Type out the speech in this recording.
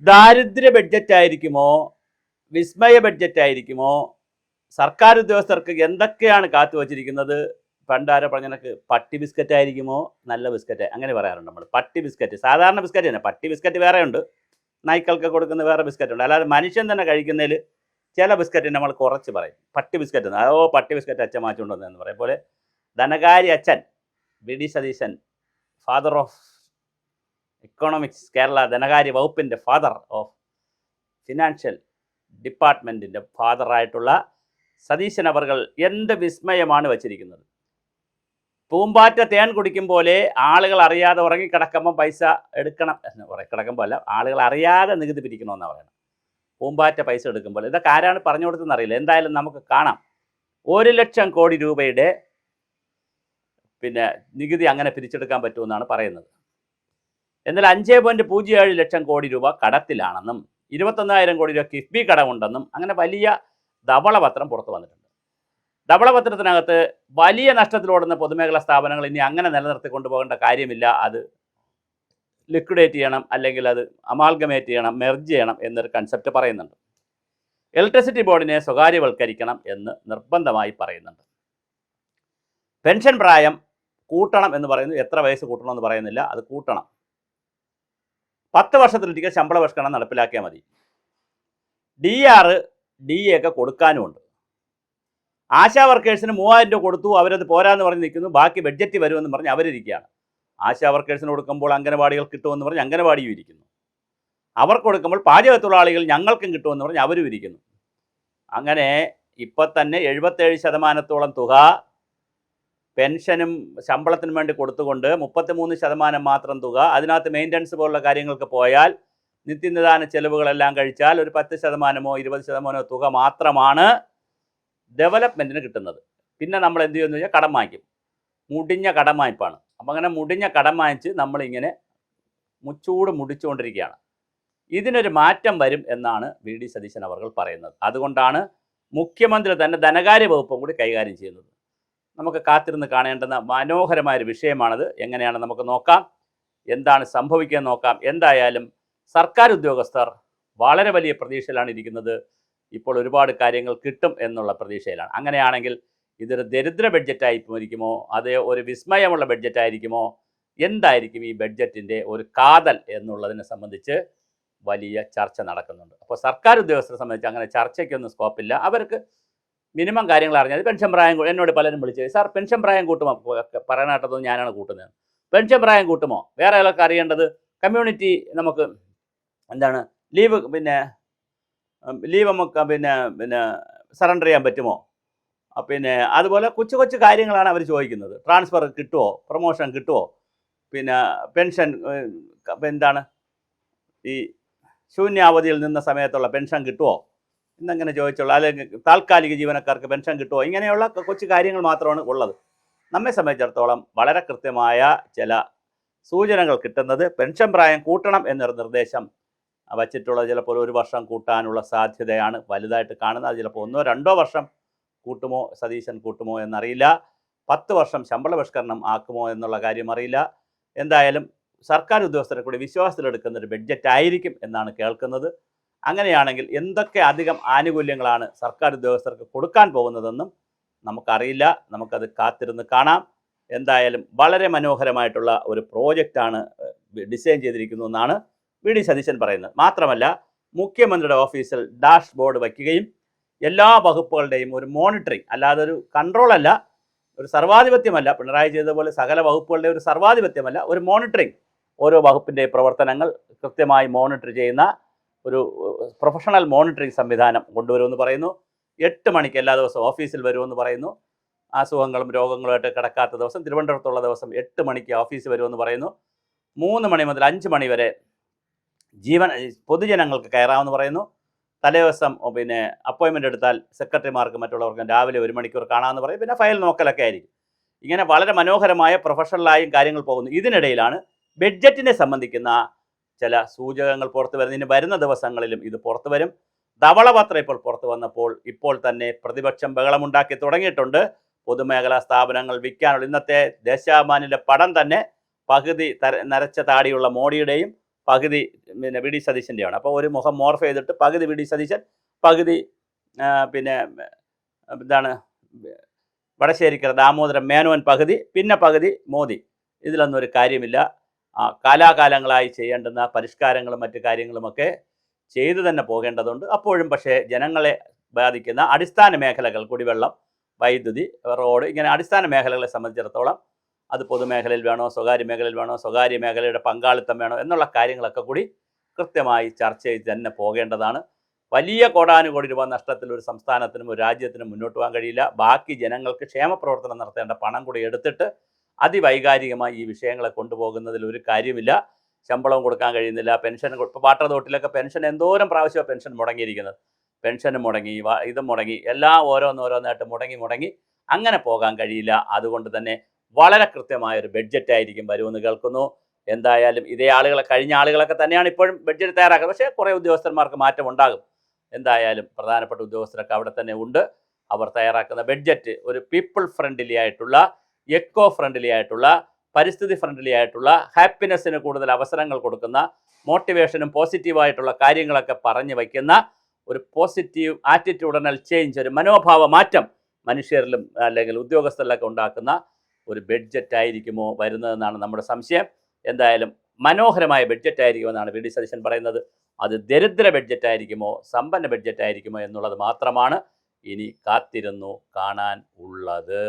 ദാരിദ്ര്യ ബഡ്ജറ്റ് ആയിരിക്കുമോ, വിസ്മയ ബഡ്ജറ്റ് ആയിരിക്കുമോ, സർക്കാർ ഉദ്യോഗസ്ഥർക്ക് എന്തൊക്കെയാണ് കാത്തുവച്ചിരിക്കുന്നത്? പണ്ടാരോ പറഞ്ഞനക്ക് പട്ടി ബിസ്ക്കറ്റ് ആയിരിക്കുമോ നല്ല ബിസ്ക്കറ്റ്, അങ്ങനെ പറയാറുണ്ട് നമ്മൾ. പട്ടി ബിസ്ക്കറ്റ് സാധാരണ ബിസ്ക്കറ്റ് തന്നെ, പട്ടി ബിസ്ക്കറ്റ് വേറെ ഉണ്ട്, നായ്ക്കൾക്ക് കൊടുക്കുന്ന വേറെ ബിസ്ക്കറ്റ് ഉണ്ട്. അല്ലാതെ മനുഷ്യൻ തന്നെ കഴിക്കുന്നതിൽ ചില ബിസ്ക്കറ്റ് നമ്മൾ കുറച്ച് പറയും പട്ടി ബിസ്ക്കറ്റ്. പട്ടി ബിസ്ക്കറ്റ് അച്ഛൻ മാറ്റിക്കൊണ്ടുവന്നെന്ന് പറയും പോലെ ധനകാര്യ അച്ഛൻ V D Satheesan, father of economics, Kerala ധനകാര്യ വകുപ്പിൻ്റെ ഫാദർ ഓഫ് ഫിനാൻഷ്യൽ ഡിപ്പാർട്ട്മെൻറ്റിൻ്റെ ഫാദറായിട്ടുള്ള സതീശൻ അവർകൾ എന്ത് വിസ്മയമാണ് വച്ചിരിക്കുന്നത്. പൂമ്പാറ്റ തേൻ കുടിക്കും പോലെ ആളുകൾ അറിയാതെ ഉറങ്ങിക്കിടക്കുമ്പം പൈസ എടുക്കണം എന്ന് ഉറങ്ങിക്കിടക്കുമ്പോൾ അല്ല, ആളുകൾ അറിയാതെ നികുതി പിരിക്കണമെന്നാണ് പറയുന്നത്. പൂമ്പാറ്റ പൈസ എടുക്കുമ്പോൾ ഇതൊക്കെ ആരാണ് പറഞ്ഞു കൊടുത്തതെന്ന് അറിയില്ല. എന്തായാലും നമുക്ക് കാണാം 1,00,000 കോടി രൂപയുടെ നികുതി അങ്ങനെ പിരിച്ചെടുക്കാൻ പറ്റുമെന്നാണ് പറയുന്നത്. എന്നാൽ 5.07 ലക്ഷം കോടി രൂപ കടത്തിലാണെന്നും 21,000 കോടി രൂപ കിഫ്ബി കടമുണ്ടെന്നും അങ്ങനെ വലിയ ധവളപത്രം പുറത്തു വന്നിട്ടുണ്ട്. ധവളപത്രത്തിനകത്ത് വലിയ നഷ്ടത്തിലോടുന്ന പൊതുമേഖലാ സ്ഥാപനങ്ങൾ ഇനി അങ്ങനെ നിലനിർത്തി കൊണ്ടുപോകേണ്ട കാര്യമില്ല, അത് ലിക്വിഡേറ്റ് ചെയ്യണം, അല്ലെങ്കിൽ അത് അമാൽഗമേറ്റ് ചെയ്യണം, മെർജ് ചെയ്യണം എന്നൊരു കൺസെപ്റ്റ് പറയുന്നുണ്ട്. ഇലക്ട്രിസിറ്റി ബോർഡിനെ സ്വകാര്യവൽക്കരിക്കണം എന്ന് നിർബന്ധമായി പറയുന്നുണ്ട്. പെൻഷൻ പ്രായം കൂട്ടണം എന്ന് പറയുന്നു. എത്ര വയസ്സ് കൂട്ടണമെന്ന് പറയുന്നില്ല, അത് കൂട്ടണം. 10 വർഷത്തിലൊരിക്കൽ ശമ്പള പരിഷ്കരണം നടപ്പിലാക്കിയാൽ മതി. DR, DA ഒക്കെ കൊടുക്കാനുമുണ്ട്. ആശാ വർക്കേഴ്സിന് 3,000 രൂപ കൊടുത്തു, അവരത് പോരാന്ന് പറഞ്ഞ് നിൽക്കുന്നു, ബാക്കി ബഡ്ജറ്റ് വരുമെന്ന് പറഞ്ഞ് അവരിയ്ക്കുകയാണ്. ആശാ വർക്കേഴ്സിന് കൊടുക്കുമ്പോൾ അംഗനവാടികൾ കിട്ടുമെന്ന് പറഞ്ഞ് അംഗനവാടിയും ഇരിക്കുന്നു. അവർക്ക് കൊടുക്കുമ്പോൾ പാചകത്തൊഴിലാളികൾ ഞങ്ങൾക്കും കിട്ടുമെന്ന് പറഞ്ഞ് അവരും ഇരിക്കുന്നു. അങ്ങനെ ഇപ്പം തന്നെ 77% തുക പെൻഷനും ശമ്പളത്തിനും വേണ്ടി കൊടുത്തുകൊണ്ട് 33% മാത്രം തുക അതിനകത്ത് മെയിൻ്റനൻസ് പോലുള്ള കാര്യങ്ങൾക്ക് പോയാൽ, നിത്യനിദാന ചെലവുകളെല്ലാം കഴിച്ചാൽ ഒരു 10%, 20% തുക മാത്രമാണ് ഡെവലപ്മെൻറ്റിന് കിട്ടുന്നത്. പിന്നെ നമ്മൾ എന്ത് ചെയ്യുമെന്ന് വെച്ചാൽ കടം വാങ്ങിക്കും. മുടിഞ്ഞ കടം വായ്പാണ്. അപ്പം അങ്ങനെ മുടിഞ്ഞ കടം വാങ്ങിച്ച് നമ്മളിങ്ങനെ മുടിച്ചുകൊണ്ടിരിക്കുകയാണ്. ഇതിനൊരു മാറ്റം വരും എന്നാണ് വി ഡി സതീശൻ അവർ പറയുന്നത്. അതുകൊണ്ടാണ് മുഖ്യമന്ത്രി തന്നെ ധനകാര്യ വകുപ്പും കൂടി കൈകാര്യം ചെയ്യുന്നത്. നമുക്ക് കാത്തിരുന്ന് കാണേണ്ടുന്ന മനോഹരമായൊരു വിഷയമാണത്. എങ്ങനെയാണ് നമുക്ക് നോക്കാം, എന്താണ് സംഭവിക്കുക നോക്കാം. എന്തായാലും സർക്കാർ ഉദ്യോഗസ്ഥർ വളരെ വലിയ പ്രതീക്ഷയിലാണ് ഇരിക്കുന്നത്. ഇപ്പോൾ ഒരുപാട് കാര്യങ്ങൾ കിട്ടും എന്നുള്ള പ്രതീക്ഷയിലാണ്. അങ്ങനെയാണെങ്കിൽ ഇതൊരു ദരിദ്ര ബഡ്ജറ്റായിരിക്കുമോ, അതേ ഒരു വിസ്മയമുള്ള ബഡ്ജറ്റായിരിക്കുമോ, എന്തായിരിക്കും ഈ ബഡ്ജറ്റിൻ്റെ ഒരു കാതൽ എന്നുള്ളതിനെ സംബന്ധിച്ച് വലിയ ചർച്ച നടക്കുന്നുണ്ട്. അപ്പോൾ സർക്കാർ ഉദ്യോഗസ്ഥരെ സംബന്ധിച്ച് അങ്ങനെ ചർച്ചയ്ക്കൊന്നും സ്കോപ്പില്ല. അവർക്ക് മിനിമം കാര്യങ്ങൾ അറിഞ്ഞാൽ പെൻഷൻ പ്രായം, എന്നോട് പലരും വിളിച്ചത്, സാർ പെൻഷൻ പ്രായം കൂട്ടുമോ, പറയാനായിട്ടതൊന്നും ഞാനാണ് കൂട്ടുന്നത്, പെൻഷൻ പ്രായം കൂട്ടുമോ, വേറെ ആളൊക്കെ അറിയേണ്ടത് കമ്മ്യൂണിറ്റി നമുക്ക് എന്താണ് ലീവ് നമുക്ക് സറണ്ടർ ചെയ്യാൻ പറ്റുമോ, അതുപോലെ കൊച്ചു കൊച്ചു കാര്യങ്ങളാണ് അവർ ചോദിക്കുന്നത്. ട്രാൻസ്ഫർ കിട്ടുമോ, പ്രൊമോഷൻ കിട്ടുമോ, പെൻഷൻ എന്താണ് ഈ ശൂന്യാവധിയിൽ നിന്ന സമയത്തുള്ള പെൻഷൻ കിട്ടുമോ എന്നങ്ങനെ ചോദിച്ചുള്ള, അല്ലെങ്കിൽ താൽക്കാലിക ജീവനക്കാർക്ക് പെൻഷൻ കിട്ടുമോ, ഇങ്ങനെയുള്ള കൊച്ചു കാര്യങ്ങൾ മാത്രമാണ് ഉള്ളത്. നമ്മെ സംബന്ധിച്ചിടത്തോളം വളരെ കൃത്യമായ ചില സൂചനകൾ കിട്ടുന്നത് പെൻഷൻ പ്രായം കൂട്ടണം എന്നൊരു നിർദ്ദേശം വച്ചിട്ടുള്ളത് ചിലപ്പോൾ 1 വർഷം കൂട്ടാനുള്ള സാധ്യതയാണ് വലുതായിട്ട് കാണുന്നത്. അത് ചിലപ്പോൾ 1-2 വർഷം കൂട്ടുമോ, സതീശൻ കൂട്ടുമോ എന്നറിയില്ല. 10 വർഷം ശമ്പള പരിഷ്കരണം ആക്കുമോ എന്നുള്ള കാര്യം അറിയില്ല. എന്തായാലും സർക്കാർ ഉദ്യോഗസ്ഥരെ കൂടി വിശ്വാസത്തിലെടുക്കുന്ന ഒരു ബഡ്ജറ്റ് ആയിരിക്കും എന്നാണ് കേൾക്കുന്നത്. അങ്ങനെയാണെങ്കിൽ എന്തൊക്കെ അധികം ആനുകൂല്യങ്ങളാണ് സർക്കാർ ഉദ്യോഗസ്ഥർക്ക് കൊടുക്കാൻ പോകുന്നതെന്നും നമുക്കറിയില്ല. നമുക്കത് കാത്തിരുന്ന് കാണാം. എന്തായാലും വളരെ മനോഹരമായിട്ടുള്ള ഒരു പ്രോജക്റ്റാണ് ഡിസൈൻ ചെയ്തിരിക്കുന്നതെന്നാണ് വി ഡി സതീശൻ പറയുന്നത്. മാത്രമല്ല മുഖ്യമന്ത്രിയുടെ ഓഫീസിൽ ഡാഷ് ബോർഡ് വയ്ക്കുകയും എല്ലാ വകുപ്പുകളുടെയും ഒരു മോണിറ്ററിങ്, അല്ലാതെ ഒരു കൺട്രോളല്ല, ഒരു സർവാധിപത്യമല്ല, പിണറായി ചെയ്തതുപോലെ സകല വകുപ്പുകളുടെ ഒരു സർവാധിപത്യമല്ല, ഒരു മോണിറ്ററിങ്, ഓരോ വകുപ്പിൻ്റെ പ്രവർത്തനങ്ങൾ കൃത്യമായി മോണിറ്റർ ചെയ്യുന്ന ഒരു പ്രൊഫഷണൽ മോണിറ്ററിങ് സംവിധാനം കൊണ്ടുവരുമെന്ന് പറയുന്നു. 8 മണിക്ക് എല്ലാ ദിവസവും ഓഫീസിൽ വരുമെന്ന് പറയുന്നു. അസുഖങ്ങളും രോഗങ്ങളുമായിട്ട് കിടക്കാത്ത ദിവസം, തിരുവനന്തപുരത്തുള്ള ദിവസം 8 മണിക്ക് ഓഫീസിൽ വരുമെന്ന് പറയുന്നു. 3 മണി മുതൽ 5 മണി വരെ പൊതുജനങ്ങൾക്ക് കയറാമെന്ന് പറയുന്നു. തലേദിവസം അപ്പോയിൻമെൻ്റ് എടുത്താൽ സെക്രട്ടറിമാർക്കും മറ്റുള്ളവർക്കും രാവിലെ 1 മണിക്കൂർ കാണാമെന്ന് പറയും. പിന്നെ ഫയൽ നോക്കലൊക്കെ ആയിരിക്കും. ഇങ്ങനെ വളരെ മനോഹരമായ പ്രൊഫഷണലായും കാര്യങ്ങൾ പോകുന്നു. ഇതിനിടയിലാണ് ബഡ്ജറ്റിനെ സംബന്ധിക്കുന്ന ചില സൂചകങ്ങൾ പുറത്തു വരുന്നത്. ഇനി വരുന്ന ദിവസങ്ങളിലും ഇത് പുറത്തു വരും. ധവളപത്രം ഇപ്പോൾ പുറത്തു വന്നപ്പോൾ ഇപ്പോൾ തന്നെ പ്രതിപക്ഷം ബഹളമുണ്ടാക്കി തുടങ്ങിയിട്ടുണ്ട്. പൊതുമേഖലാ സ്ഥാപനങ്ങൾ വിൽക്കാനുള്ള ഇന്നത്തെ ദേശാഭിമാനിയുടെ പടം തന്നെ പകുതി നരച്ച താടിയുള്ള മോഡിയുടെയും പകുതി പിന്നെ വി ഡി സതീശൻ്റെയാണ്. അപ്പോൾ ഒരു മുഖം മോർഫ് ചെയ്തിട്ട് പകുതി വി ഡി സതീശൻ, പകുതി പിന്നെ എന്താണ് വടശ്ശേരിക്കര ദാമോദരൻ മേനോൻ പകുതി, പിന്നെ പകുതി മോദി. ഇതിലൊന്നും ഒരു കാര്യമില്ല. കാലാകാലങ്ങളായി ചെയ്യേണ്ടുന്ന പരിഷ്കാരങ്ങളും മറ്റു കാര്യങ്ങളുമൊക്കെ ചെയ്തു തന്നെ പോകേണ്ടതുണ്ട്. അപ്പോഴും പക്ഷേ ജനങ്ങളെ ബാധിക്കുന്ന അടിസ്ഥാന മേഖലകൾ, കുടിവെള്ളം, വൈദ്യുതി, റോഡ്, ഇങ്ങനെ അടിസ്ഥാന മേഖലകളെ സംബന്ധിച്ചിടത്തോളം അത് പൊതുമേഖലയിൽ വേണോ സ്വകാര്യ മേഖലയിൽ വേണോ, സ്വകാര്യ മേഖലയുടെ പങ്കാളിത്തം വേണോ എന്നുള്ള കാര്യങ്ങളൊക്കെ കൂടി കൃത്യമായി ചർച്ച ചെയ്ത് തന്നെ പോകേണ്ടതാണ്. വലിയ കോടാനുകോടി രൂപ നഷ്ടത്തിൽ ഒരു സംസ്ഥാനത്തിനും ഒരു രാജ്യത്തിനും മുന്നോട്ട് പോകാൻ കഴിയില്ല. ബാക്കി ജനങ്ങൾക്ക് ക്ഷേമപ്രവർത്തനം നടത്തേണ്ട പണം കൂടി എടുത്തിട്ട് അതിവൈകാരികമായി ഈ വിഷയങ്ങളെ കൊണ്ടുപോകുന്നതിൽ ഒരു കാര്യമില്ല. ശമ്പളവും കൊടുക്കാൻ കഴിയുന്നില്ല, പെൻഷൻ ഇപ്പോൾ വാട്ടർ അതോറിറ്റിയിലൊക്കെ പെൻഷൻ എന്തോരം പ്രാവശ്യമാണ് പെൻഷൻ മുടങ്ങിയിരിക്കുന്നത്. പെൻഷനും മുടങ്ങി, ഇതും മുടങ്ങി, എല്ലാം ഓരോന്നോരോന്നായിട്ട് മുടങ്ങി അങ്ങനെ പോകാൻ കഴിയില്ല. അതുകൊണ്ട് തന്നെ വളരെ കൃത്യമായൊരു ബഡ്ജറ്റായിരിക്കും വരുമെന്ന് കേൾക്കുന്നു. എന്തായാലും ഇതേ ആളുകളെ, കഴിഞ്ഞ ആളുകളൊക്കെ തന്നെയാണ് ഇപ്പോഴും ബഡ്ജറ്റ് തയ്യാറാക്കുന്നത്. പക്ഷേ കുറേ ഉദ്യോഗസ്ഥന്മാർക്ക് മാറ്റം ഉണ്ടാകും. എന്തായാലും പ്രധാനപ്പെട്ട ഉദ്യോഗസ്ഥരൊക്കെ അവിടെ തന്നെ ഉണ്ട്. അവർ തയ്യാറാക്കുന്ന ബഡ്ജറ്റ് ഒരു പീപ്പിൾ ഫ്രണ്ട്ലി ആയിട്ടുള്ള, എക്കോ ഫ്രണ്ട്ലി ആയിട്ടുള്ള, പരിസ്ഥിതി ഫ്രണ്ട്ലി ആയിട്ടുള്ള, ഹാപ്പിനെസ്സിന് കൂടുതൽ അവസരങ്ങൾ കൊടുക്കുന്ന, മോട്ടിവേഷനും പോസിറ്റീവായിട്ടുള്ള കാര്യങ്ങളൊക്കെ പറഞ്ഞു വയ്ക്കുന്ന ഒരു പോസിറ്റീവ് ആറ്റിറ്റ്യൂഡണൽ ചേഞ്ച്, ഒരു മനോഭാവ മാറ്റം മനുഷ്യരിലും അല്ലെങ്കിൽ ഉദ്യോഗസ്ഥരിലൊക്കെ ഉണ്ടാക്കുന്ന ഒരു ബഡ്ജറ്റായിരിക്കുമോ വരുന്നതെന്നാണ് നമ്മുടെ സംശയം. എന്തായാലും മനോഹരമായ ബഡ്ജറ്റായിരിക്കുമെന്നാണ് വി ഡി സതീശൻ പറയുന്നത്. അത് ദരിദ്ര ബഡ്ജറ്റായിരിക്കുമോ സമ്പന്ന ബഡ്ജറ്റായിരിക്കുമോ എന്നുള്ളത് മാത്രമാണ് ഇനി കാത്തിരുന്നു കാണാൻ ഉള്ളത്.